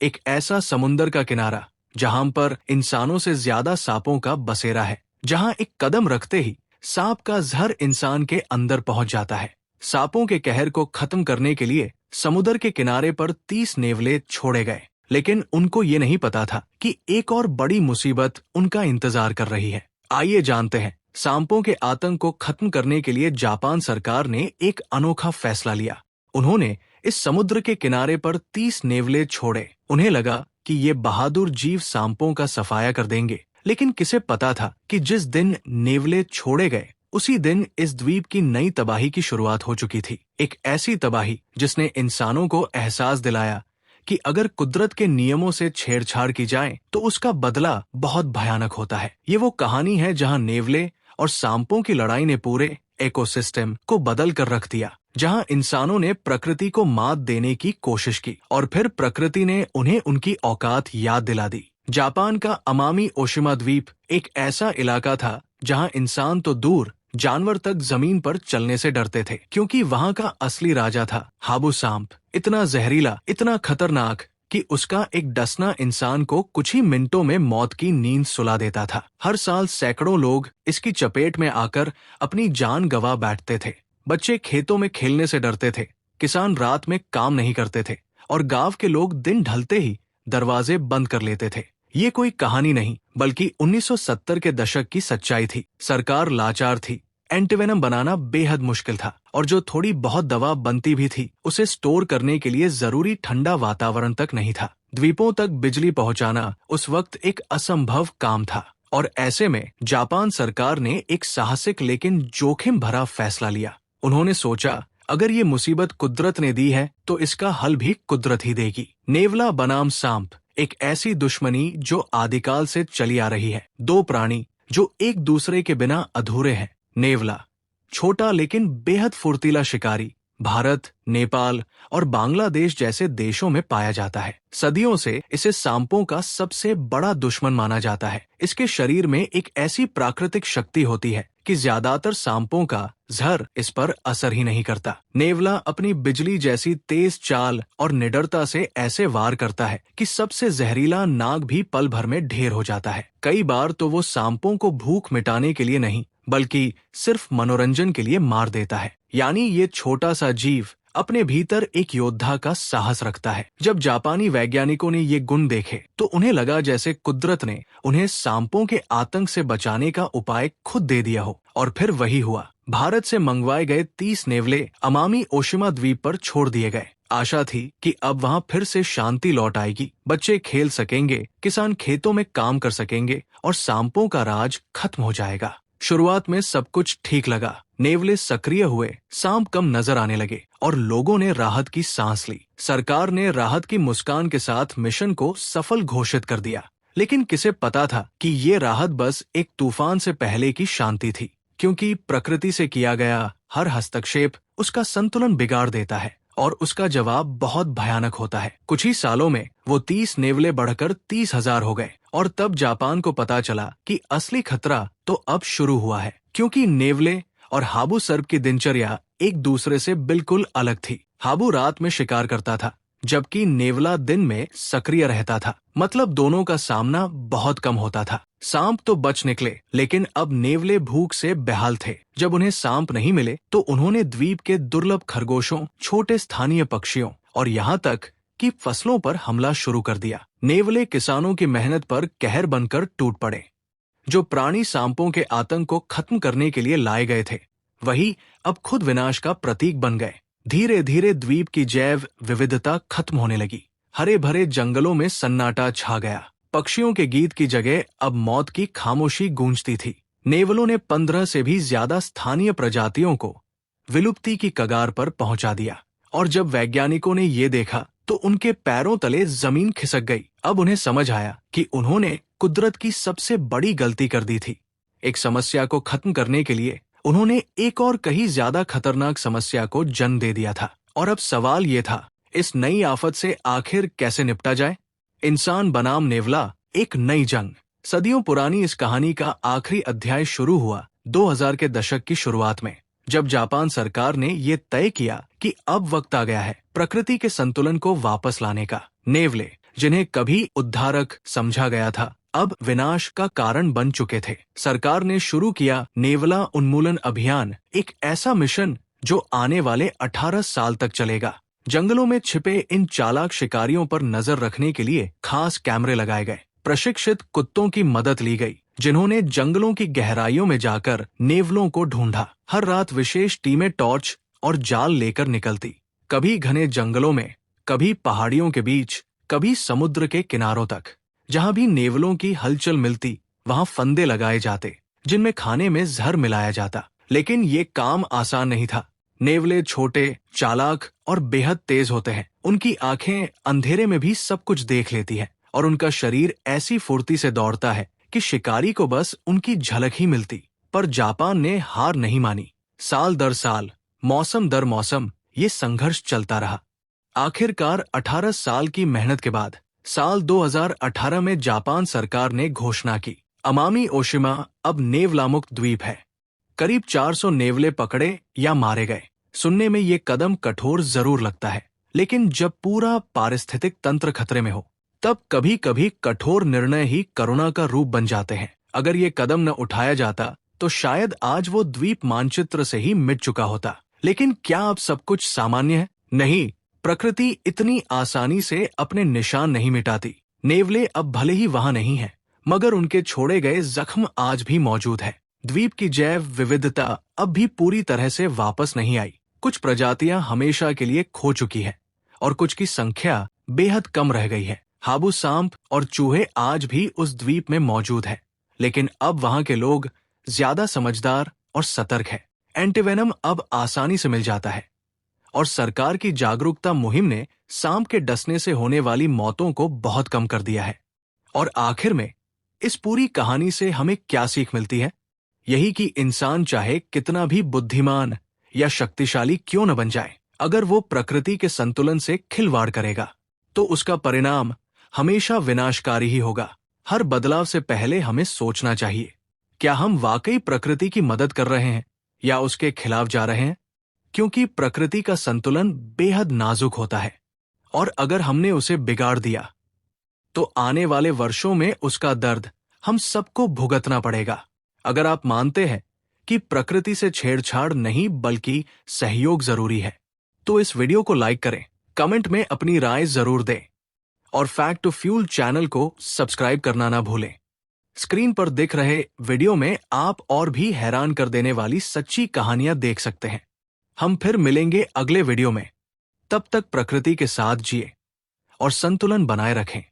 एक ऐसा समुंदर का किनारा जहां पर इंसानों से ज्यादा सांपों का बसेरा है, जहां एक कदम रखते ही सांप का जहर इंसान के अंदर पहुंच जाता है। सांपों के कहर को खत्म करने के लिए समुद्र के किनारे पर 30 नेवले छोड़े गए, लेकिन उनको ये नहीं पता था कि एक और बड़ी मुसीबत उनका इंतजार कर रही है। आइए जानते हैं। सांपों के आतंक को खत्म करने के लिए जापान सरकार ने एक अनोखा फैसला लिया। उन्होंने इस समुद्र के किनारे पर 30 नेवले छोड़े। उन्हें लगा कि ये बहादुर जीव सांपों का सफाया कर देंगे, लेकिन किसे पता था कि जिस दिन नेवले छोड़े गए उसी दिन इस द्वीप की नई तबाही की शुरुआत हो चुकी थी। एक ऐसी तबाही जिसने इंसानों को एहसास दिलाया कि अगर कुदरत के नियमों से छेड़छाड़ की जाए तो उसका बदला बहुत भयानक होता है। ये वो कहानी है जहां नेवले और सांपों की लड़ाई ने पूरे इकोसिस्टम को बदल कर रख दिया, जहां इंसानों ने प्रकृति को मात देने की कोशिश की और फिर प्रकृति ने उन्हें उनकी औकात याद दिला दी। जापान का अमामी ओशिमा द्वीप एक ऐसा इलाका था जहां इंसान तो दूर, जानवर तक जमीन पर चलने से डरते थे, क्योंकि वहां का असली राजा था हाबू सांप। इतना जहरीला, इतना खतरनाक कि उसका एक डसना इंसान को कुछ ही मिनटों में मौत की नींद सुला देता था। हर साल सैकड़ों लोग इसकी चपेट में आकर अपनी जान गंवा बैठते थे। बच्चे खेतों में खेलने से डरते थे, किसान रात में काम नहीं करते थे और गांव के लोग दिन ढलते ही दरवाजे बंद कर लेते थे। ये कोई कहानी नहीं, बल्कि 1970 के दशक की सच्चाई थी। सरकार लाचार थी, एंटीवेनम बनाना बेहद मुश्किल था और जो थोड़ी बहुत दवा बनती भी थी उसे स्टोर करने के लिए जरूरी ठंडा वातावरण तक नहीं था। द्वीपों तक बिजली पहुंचाना उस वक्त एक असंभव काम था और ऐसे में जापान सरकार ने एक साहसिक लेकिन जोखिम भरा फैसला लिया। उन्होंने सोचा, अगर ये मुसीबत कुदरत ने दी है तो इसका हल भी कुदरत ही देगी। नेवला बनाम सांप, एक ऐसी दुश्मनी जो आदिकाल से चली आ रही है। दो प्राणी जो एक दूसरे के बिना अधूरे हैं। नेवला, छोटा लेकिन बेहद फुर्तीला शिकारी, भारत, नेपाल और बांग्लादेश जैसे देशों में पाया जाता है। सदियों से इसे सांपों का सबसे बड़ा दुश्मन माना जाता है। इसके शरीर में एक ऐसी प्राकृतिक शक्ति होती है कि ज्यादातर सांपों का जहर इस पर असर ही नहीं करता। नेवला अपनी बिजली जैसी तेज चाल और निडरता से ऐसे वार करता है कि सबसे जहरीला नाग भी पल भर में ढेर हो जाता है। कई बार तो वो सांपों को भूख मिटाने के लिए नहीं, बल्कि सिर्फ मनोरंजन के लिए मार देता है। यानी ये छोटा सा जीव अपने भीतर एक योद्धा का साहस रखता है। जब जापानी वैज्ञानिकों ने ये गुण देखे तो उन्हें लगा जैसे कुदरत ने उन्हें सांपों के आतंक से बचाने का उपाय खुद दे दिया हो। और फिर वही हुआ। भारत से मंगवाए गए 30 नेवले अमामी ओशिमा द्वीप पर छोड़ दिए गए। आशा थी कि अब वहां फिर से शांति लौट आएगी, बच्चे खेल सकेंगे, किसान खेतों में काम कर सकेंगे और सांपों का राज खत्म हो जाएगा। शुरुआत में सब कुछ ठीक लगा। नेवले सक्रिय हुए, सांप कम नजर आने लगे और लोगों ने राहत की सांस ली। सरकार ने राहत की मुस्कान के साथ मिशन को सफल घोषित कर दिया। लेकिन किसे पता था कि ये राहत बस एक तूफान से पहले की शांति थी, क्योंकि प्रकृति से किया गया हर हस्तक्षेप उसका संतुलन बिगाड़ देता है और उसका जवाब बहुत भयानक होता है। कुछ ही सालों में वो 30 नेवले बढ़कर 30,000 हो गए और तब जापान को पता चला कि असली खतरा तो अब शुरू हुआ है, क्योंकि नेवले और हाबू सर्प की दिनचर्या एक दूसरे से बिल्कुल अलग थी। हाबू रात में शिकार करता था, जबकि नेवला दिन में सक्रिय रहता था। मतलब दोनों का सामना बहुत कम होता था। सांप तो बच निकले, लेकिन अब नेवले भूख से बेहाल थे। जब उन्हें सांप नहीं मिले तो उन्होंने द्वीप के दुर्लभ खरगोशों, छोटे स्थानीय पक्षियों और यहाँ तक कि फसलों पर हमला शुरू कर दिया। नेवले किसानों की मेहनत पर कहर बनकर टूट पड़े। जो प्राणी सांपों के आतंक को खत्म करने के लिए लाए गए थे, वही अब खुद विनाश का प्रतीक बन गए। धीरे धीरे द्वीप की जैव विविधता खत्म होने लगी। हरे भरे जंगलों में सन्नाटा छा गया। पक्षियों के गीत की जगह अब मौत की खामोशी गूंजती थी। नेवलों ने 15 से भी ज्यादा स्थानीय प्रजातियों को विलुप्ति की कगार पर पहुंचा दिया और जब वैज्ञानिकों ने ये देखा तो उनके पैरों तले जमीन खिसक गई। अब उन्हें समझ आया कि उन्होंने कुदरत की सबसे बड़ी गलती कर दी थी। एक समस्या को खत्म करने के लिए उन्होंने एक और कहीं ज्यादा खतरनाक समस्या को जन्म दे दिया था। और अब सवाल ये था, इस नई आफत से आखिर कैसे निपटा जाए? इंसान बनाम नेवला, एक नई जंग। सदियों पुरानी इस कहानी का आखिरी अध्याय शुरू हुआ 2000 के दशक की शुरुआत में, जब जापान सरकार ने ये तय किया कि अब वक्त आ गया है प्रकृति के संतुलन को वापस लाने का। नेवले, जिन्हें कभी उद्धारक समझा गया था, अब विनाश का कारण बन चुके थे। सरकार ने शुरू किया नेवला उन्मूलन अभियान, एक ऐसा मिशन जो आने वाले 18 साल तक चलेगा। जंगलों में छिपे इन चालाक शिकारियों पर नजर रखने के लिए खास कैमरे लगाए गए। प्रशिक्षित कुत्तों की मदद ली गई, जिन्होंने जंगलों की गहराइयों में जाकर नेवलों को ढूंढा। हर रात विशेष टीमें टॉर्च और जाल लेकर निकलती, कभी घने जंगलों में, कभी पहाड़ियों के बीच, कभी समुद्र के किनारों तक। जहां भी नेवलों की हलचल मिलती, वहां फंदे लगाए जाते, जिनमें खाने में जहर मिलाया जाता। लेकिन ये काम आसान नहीं था। नेवले छोटे, चालाक और बेहद तेज होते हैं। उनकी आंखें अंधेरे में भी सब कुछ देख लेती हैं, और उनका शरीर ऐसी फुर्ती से दौड़ता है कि शिकारी को बस उनकी झलक ही मिलती। पर जापान ने हार नहीं मानी। साल दर साल, मौसम दर मौसम ये संघर्ष चलता रहा। आखिरकार 18 साल की मेहनत के बाद साल 2018 में जापान सरकार ने घोषणा की, अमामी ओशिमा अब नेवलामुक्त द्वीप है। करीब 400 नेवले पकड़े या मारे गए। सुनने में ये कदम कठोर जरूर लगता है, लेकिन जब पूरा पारिस्थितिक तंत्र खतरे में हो, तब कभी कभी कठोर निर्णय ही करुणा का रूप बन जाते हैं। अगर ये कदम न उठाया जाता तो शायद आज वो द्वीप मानचित्र से ही मिट चुका होता। लेकिन क्या अब सब कुछ सामान्य है? नहीं, प्रकृति इतनी आसानी से अपने निशान नहीं मिटाती। नेवले अब भले ही वहां नहीं हैं, मगर उनके छोड़े गए जख्म आज भी मौजूद है। द्वीप की जैव विविधता अब भी पूरी तरह से वापस नहीं आई। कुछ प्रजातियां हमेशा के लिए खो चुकी है, और कुछ की संख्या बेहद कम रह गई है। हाबू सांप और चूहे आज भी उस द्वीप में मौजूद है, लेकिन अब वहां के लोग ज्यादा समझदार और सतर्क है। एंटीवेनम अब आसानी से मिल जाता है, और सरकार की जागरूकता मुहिम ने सांप के डसने से होने वाली मौतों को बहुत कम कर दिया है। और आखिर में इस पूरी कहानी से हमें क्या सीख मिलती है? यही कि इंसान चाहे कितना भी बुद्धिमान या शक्तिशाली क्यों न बन जाए, अगर वो प्रकृति के संतुलन से खिलवाड़ करेगा तो उसका परिणाम हमेशा विनाशकारी ही होगा। हर बदलाव से पहले हमें सोचना चाहिए, क्या हम वाकई प्रकृति की मदद कर रहे हैं या उसके खिलाफ जा रहे हैं? क्योंकि प्रकृति का संतुलन बेहद नाजुक होता है, और अगर हमने उसे बिगाड़ दिया तो आने वाले वर्षों में उसका दर्द हम सबको भुगतना पड़ेगा। अगर आप मानते हैं कि प्रकृति से छेड़छाड़ नहीं बल्कि सहयोग जरूरी है, तो इस वीडियो को लाइक करें, कमेंट में अपनी राय जरूर दें, और फैक्ट टू फ्यूल चैनल को सब्सक्राइब करना ना भूलें। स्क्रीन पर दिख रहे वीडियो में आप और भी हैरान कर देने वाली सच्ची कहानियां देख सकते हैं। हम फिर मिलेंगे अगले वीडियो में। तब तक प्रकृति के साथ जिए और संतुलन बनाए रखें।